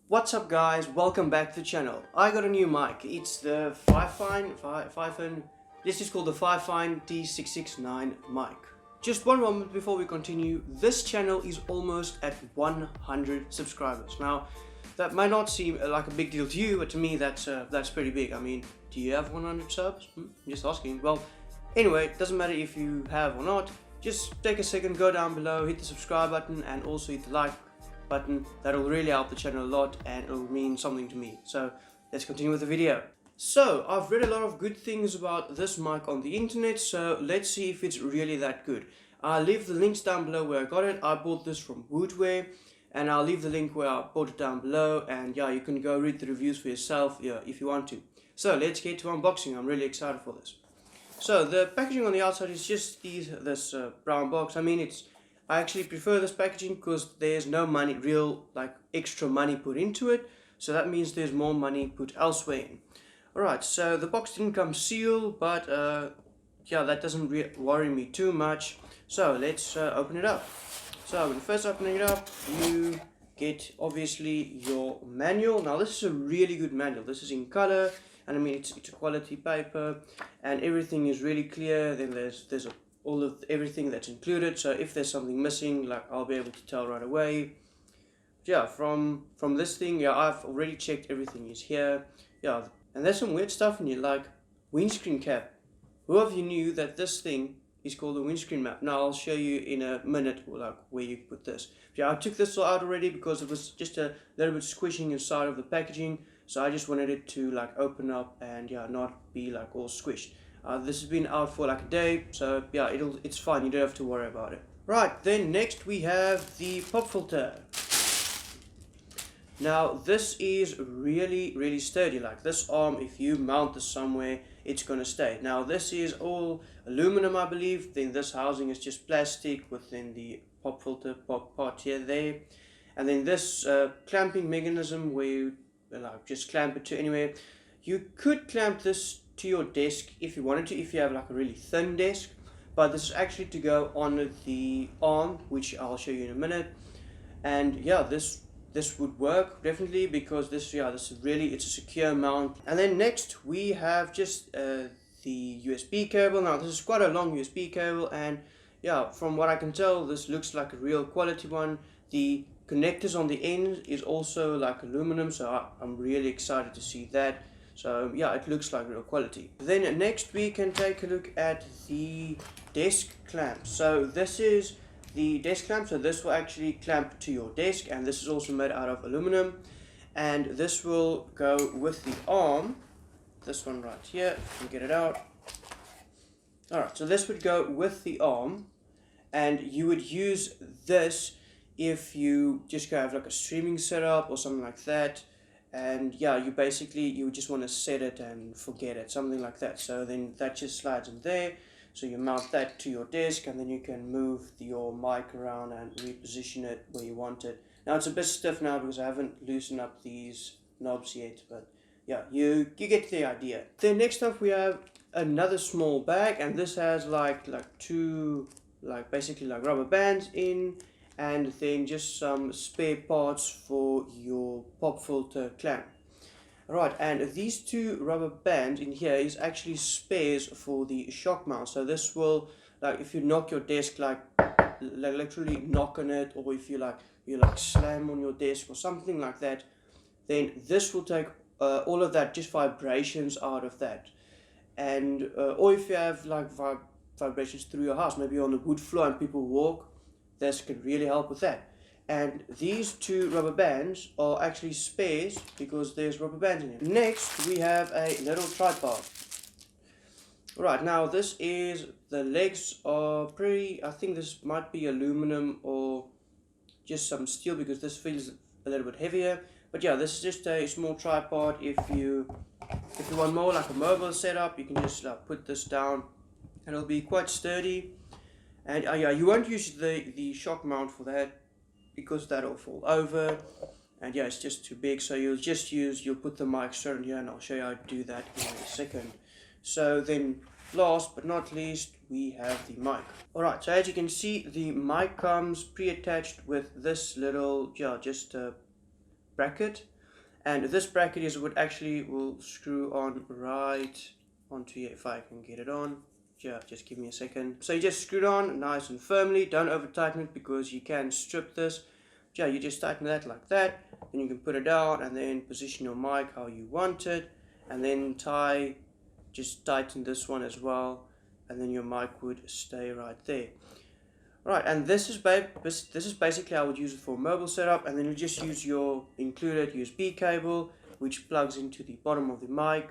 What's up guys, welcome back to the channel. I got a new mic. It's the FiFine, this is called the FiFine T669 Mic. Just one moment before we continue, this channel is almost at 100 subscribers. Now, that might not seem like a big deal to you, but to me that's pretty big. I mean, do you have 100 subs? Just asking. Well, anyway, it doesn't matter if you have or not. Just take a second, go down below, hit the subscribe button and also hit the like button. That'll really help the channel a lot and it'll mean something to me. So let's continue with the video. So I've read a lot of good things about this mic on the internet, so let's see if it's really that good. I'll leave the links down below where I got it. I bought this from Woodware and I'll leave the link where I bought it down below, and yeah, you can go read the reviews for yourself if you want to. So let's get to unboxing. I'm really excited for this. So the packaging on the outside is just this brown box. I mean, I actually prefer this packaging because there's no money, extra money put into it. So that means there's more money put elsewhere in. Alright, so the box didn't come sealed, but yeah, that doesn't worry me too much. So let's open it up. So when first opening it up, you get obviously your manual. Now this is a really good manual. This is in color, and I mean it's a quality paper, and everything is really clear. Then there's all of everything that's included, so if there's something missing, I'll be able to tell right away. Yeah, from this thing, yeah, I've already checked everything is here. Yeah, and there's some weird stuff in here, like windscreen cap. Who of you knew that this thing is called a windscreen map? Now I'll show you in a minute where you put this. Yeah, I took this out already because it was just a little bit squishing inside of the packaging, so I just wanted it to open up and yeah, not be all squished. This has been out for a day, so yeah, it's fine, you don't have to worry about it. Right, then next we have the pop filter. Now this is really sturdy. This arm, if you mount this somewhere, it's gonna stay. Now this is all aluminum, I believe. Then this housing is just plastic within the pop filter part here, there. And then this clamping mechanism where you just clamp it to anywhere. You could clamp this to your desk if you wanted to, if you have a really thin desk, but this is actually to go on the arm, which I'll show you in a minute. And yeah, this would work definitely, because it's a secure mount. And then next we have just the USB cable. Now this is quite a long USB cable, and yeah, from what I can tell, this looks like a real quality one. The connectors on the end is also aluminum, so I'm really excited to see that. So yeah, it looks like real quality. Then next we can take a look at the desk clamp. So this is the desk clamp. So this will actually clamp to your desk, and this is also made out of aluminum. And this will go with the arm. This one right here, you can get it out. Alright, so this would go with the arm, and you would use this if you just have a streaming setup or something like that. And yeah, you just want to set it and forget it, something like that. So then that just slides in there, so you mount that to your desk, and then you can move your mic around and reposition it where you want it. Now it's a bit stiff now because I haven't loosened up these knobs yet, but yeah, you get the idea. Then next up we have another small bag, and this has two basically rubber bands in, and then just some spare parts for your pop filter clamp. Alright, and these two rubber bands in here is actually spares for the shock mount. So this will, if you knock your desk, literally knock on it, or if you slam on your desk or something like that, then this will take all of that just vibrations out of that. And or if you have vibrations through your house, maybe on the wood floor and people walk, this can really help with that. And these two rubber bands are actually spares because there's rubber bands in it. Next we have a little tripod. Right, now this is, the legs are pretty, I think this might be aluminum or just some steel, because this feels a little bit heavier. But yeah, this is just a small tripod. If you want more a mobile setup, you can just put this down and it'll be quite sturdy. And yeah, you won't use the shock mount for that because that'll fall over, and yeah, it's just too big. So you'll put the mic straight in here, and I'll show you how to do that in a second. So then last but not least, we have the mic. Alright, so as you can see, the mic comes pre-attached with this little, just a bracket. And this bracket is what actually will screw on right onto here. If I can get it on, yeah, just give me a second. So you just screw it on nice and firmly. Don't over tighten it because you can strip this. Yeah, you just tighten that like that. Then you can put it down and then position your mic how you want it, and then just tighten this one as well, and then your mic would stay right there. Right, and this is basically how I would use it for a mobile setup, and then you just use your included USB cable, which plugs into the bottom of the mic,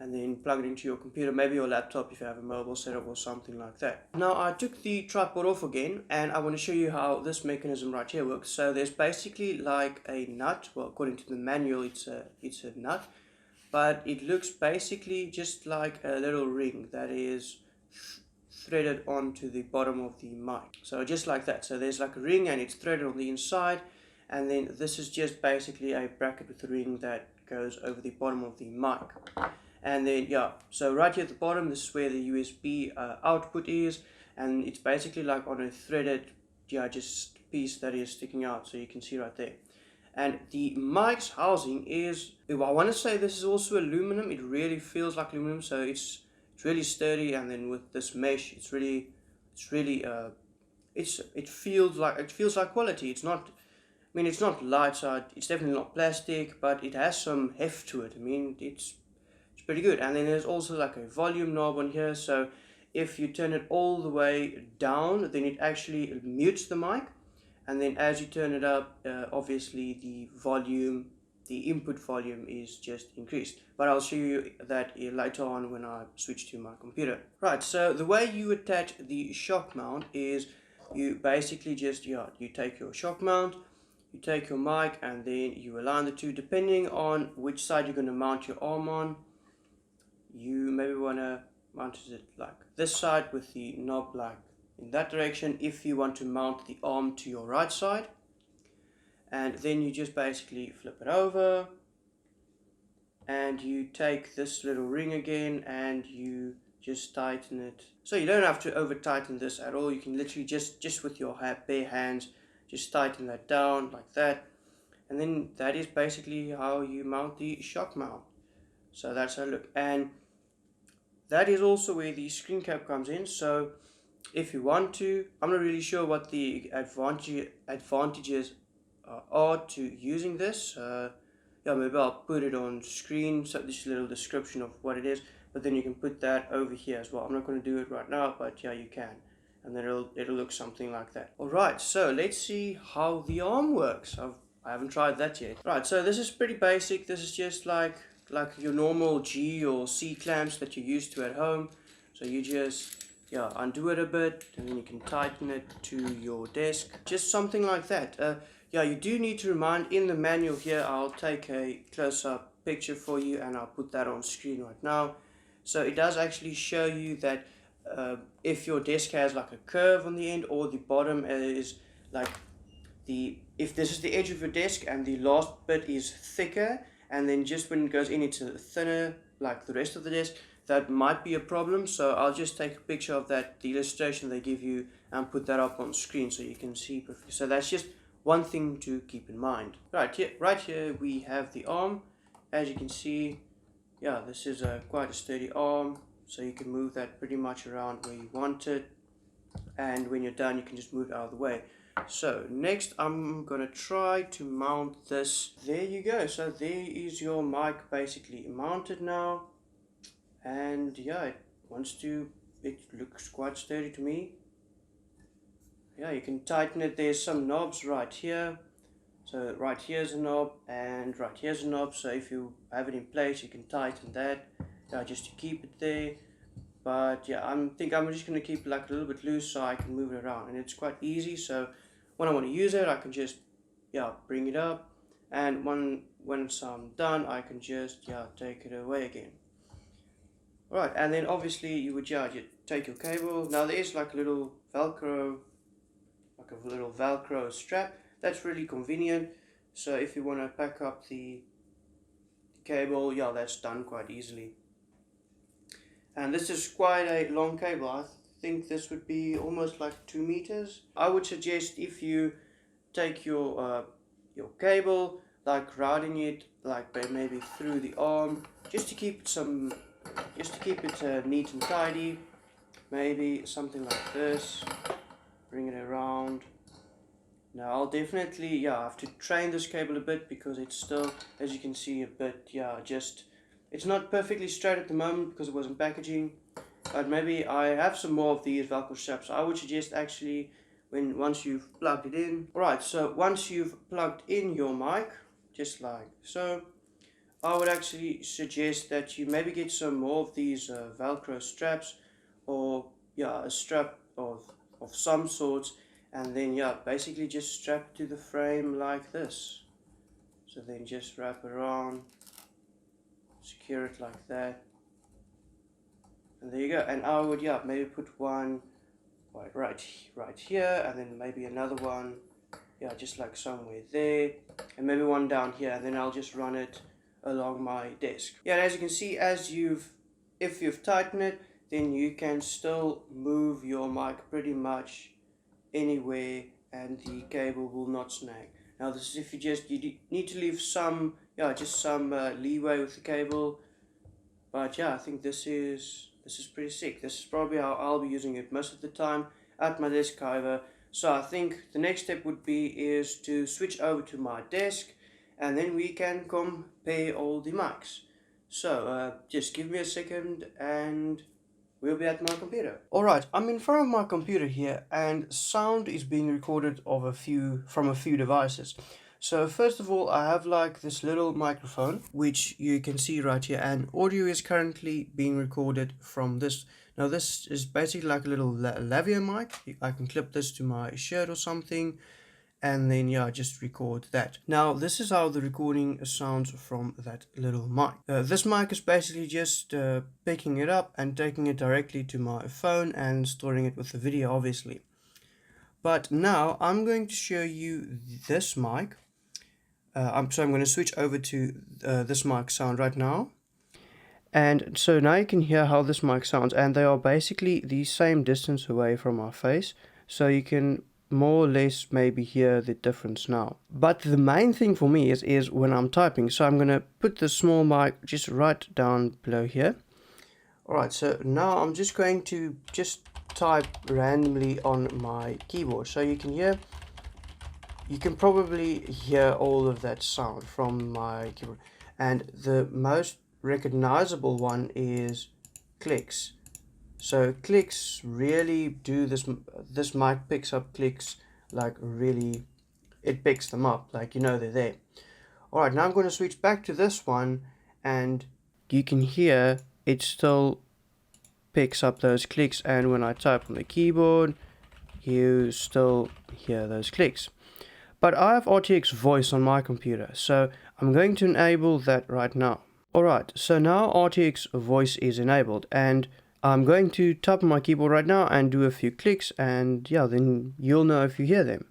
and then plug it into your computer, maybe your laptop if you have a mobile setup or something like that. Now I took the tripod off again, and I want to show you how this mechanism right here works. So there's basically like a nut. Well, according to the manual, it's a nut, but it looks basically just like a little ring that is threaded onto the bottom of the mic. So just like that. So there's like a ring and it's threaded on the inside, and then this is just basically a bracket with a ring that goes over the bottom of the mic. And then yeah, so right here at the bottom, this is where the USB output is, and it's basically like on a threaded just piece that is sticking out, so you can see right there. And the mic's housing is, I want to say this is also aluminum. It really feels like aluminum, so it's really sturdy, and then with this mesh, it feels like quality. It's not, I mean, it's not light, so it's definitely not plastic, but it has some heft to it. I mean, it's pretty good. And then there's also like a volume knob on here, so if you turn it all the way down, then it actually mutes the mic, and then as you turn it up, obviously the input volume is just increased, but I'll show you that later on when I switch to my computer. Right, so the way you attach the shock mount is you basically just, you take your shock mount, you take your mic, and then you align the two depending on which side you're going to mount your arm on. You maybe want to mount it like this side with the knob like in that direction if you want to mount the arm to your right side. And then you just basically flip it over, and you take this little ring again and you just tighten it. So you don't have to over tighten this at all. You can literally just with your bare hands just tighten that down like that, and then that is basically how you mount the shock mount. So that's how it looks, and that is also where the screen cap comes in. So if you want to, I'm not really sure what the advantages are to using this. Yeah, maybe I'll put it on screen, so this little description of what it is, but then you can put that over here as well. I'm not going to do it right now, but yeah, you can, and then it'll look something like that. Alright, so let's see how the arm works. I haven't tried that yet. Right, so this is pretty basic. This is just like your normal G or C clamps that you're used to at home. So you just undo it a bit, and then you can tighten it to your desk, just something like that. Yeah, you do need to remind in the manual here. I'll take a close-up picture for you and I'll put that on screen right now. So it does actually show you that if your desk has like a curve on the end, or the bottom is like if this is the edge of your desk and the last bit is thicker, and then just when it goes in it's thinner like the rest of the desk, that might be a problem. So I'll just take a picture of that, the illustration they give you, and put that up on screen so you can see perfectly. So that's just one thing to keep in mind. Right here we have the arm. As you can see, yeah, this is quite a sturdy arm, so you can move that pretty much around where you want it, and when you're done you can just move it out of the way. So next I'm gonna try to mount this. There you go. So there is your mic basically mounted now, and yeah, it looks quite sturdy to me. Yeah, you can tighten it. There's some knobs right here. So right here's a knob, and right here's a knob. So if you have it in place, you can tighten that just to keep it there. But yeah, I think I'm just going to keep it like a little bit loose so I can move it around, and it's quite easy. So when I want to use it, I can just bring it up, and when I'm done, I can just take it away again. Right, and then obviously you would you take your cable. Now there is like a little Velcro strap. That's really convenient. So if you want to pack up the cable, that's done quite easily. And this is quite a long cable. I think this would be almost like 2 meters. I would suggest if you take your cable, like routing it like maybe through the arm, just to keep it neat and tidy. Maybe something like this. Bring it around. Now I'll definitely, have to train this cable a bit because it's still, as you can see, a bit, it's not perfectly straight at the moment because it wasn't packaging. But maybe I have some more of these Velcro straps. I would suggest actually once you've plugged it in. Alright, so once you've plugged in your mic, just like so, I would actually suggest that you maybe get some more of these Velcro straps, or a strap of some sorts, and then basically just strap it to the frame like this. So then just wrap around, secure it like that, and there you go. And I would maybe put one right here, and then maybe another one just like somewhere there, and maybe one down here, and then I'll just run it along my desk. And as you can see, if you've tightened it, then you can still move your mic pretty much anywhere and the cable will not snag. Now this is if you need to leave some leeway with the cable, but I think this is pretty sick. This is probably how I'll be using it most of the time at my desk, however. So I think the next step would be is to switch over to my desk, and then we can compare all the mics. So just give me a second and we'll be at my computer. Alright, I'm in front of my computer here, and sound is being recorded from a few devices. So first of all, I have like this little microphone, which you can see right here, and audio is currently being recorded from this. Now this is basically like a little lavalier mic. I can clip this to my shirt or something, and then just record that. Now this is how the recording sounds from that little mic. This mic is basically just picking it up and taking it directly to my phone and storing it with the video, obviously. But now I'm going to show you this mic. I'm going to switch over to this mic sound right now. And so now you can hear how this mic sounds, and they are basically the same distance away from our face, so you can more or less maybe hear the difference now. But the main thing for me is when I'm typing. So I'm going to put the small mic just right down below here. Alright, so now I'm just going to type randomly on my keyboard. So you can probably hear all of that sound from my keyboard. And the most recognizable one is clicks. So clicks really do this. This mic picks up clicks like really, it picks them up like they're there. Alright, now I'm going to switch back to this one, and you can hear it still picks up those clicks, and when I type on the keyboard you still hear those clicks. But I have RTX voice on my computer, so I'm going to enable that right now. Alright, so now RTX voice is enabled, and I'm going to tap on my keyboard right now and do a few clicks, and then you'll know if you hear them.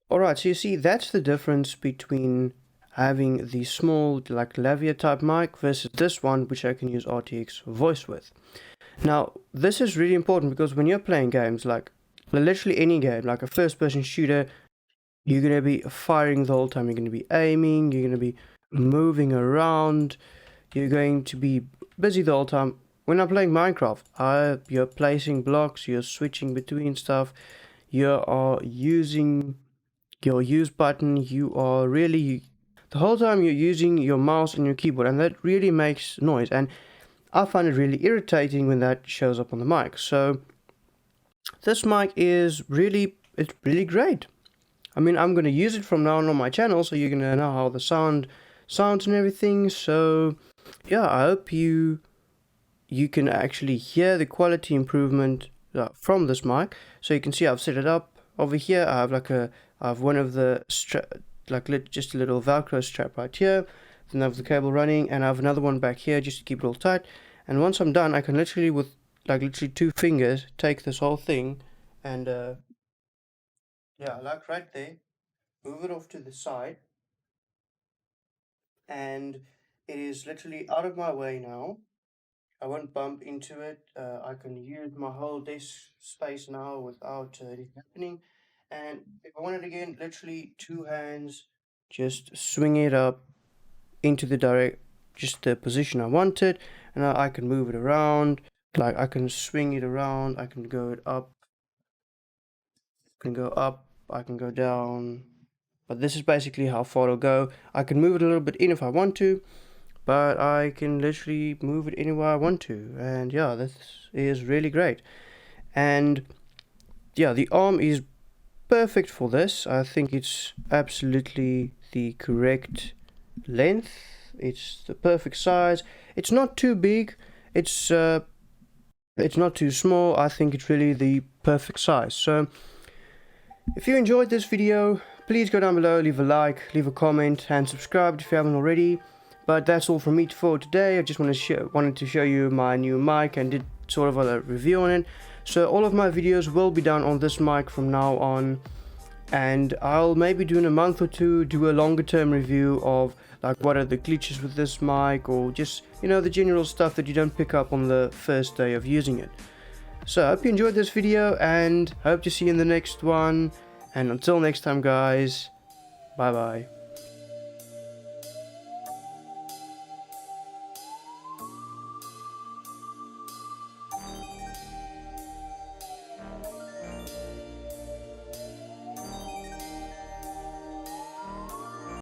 Alright, so you see that's the difference between having the small like lavalier type mic versus this one, which I can use RTX voice with. Now this is really important because when you're playing games, like literally any game, like a first person shooter, you're going to be firing the whole time, you're going to be aiming, you're going to be moving around, you're going to be busy the whole time. When I'm playing Minecraft, you're placing blocks, you're switching between stuff, you are using your use button, you are really, the whole time you're using your mouse and your keyboard, and that really makes noise, and I find it really irritating when that shows up on the mic. So this mic it's really great. I mean, I'm going to use it from now on my channel, so you're going to know how the sounds and everything. So I hope you can actually hear the quality improvement from this mic. So you can see I've set it up over here. I have one of the just a little Velcro strap right here. Then I have the cable running, and I have another one back here just to keep it all tight. And once I'm done, I can literally with literally 2 fingers take this whole thing and like right there, move it off to the side, and it is literally out of my way now. I won't bump into it. I can use my whole desk space now without anything happening. And if I want it again, literally 2 hands, just swing it up into the just the position I want it, and now I can move it around. Like I can swing it around, I can go it up, I can go down. But this is basically how far it'll go. I can move it a little bit in if I want to, but I can literally move it anywhere I want to. And yeah, this is really great. And yeah, the arm is perfect for this. I think it's absolutely the correct length. It's the perfect size. It's not too big. It's not too small. I think it's really the perfect size. So if you enjoyed this video, please go down below, leave a like, leave a comment, and subscribe if you haven't already. But that's all from me for today. I just wanted to show you my new mic and did sort of a review on it. So all of my videos will be done on this mic from now on, and I'll maybe do in a month or two do a longer term review of like what are the glitches with this mic, or just, you know, the general stuff that you don't pick up on the first day of using it. So I hope you enjoyed this video, and hope to see you in the next one. And until next time, guys, bye bye.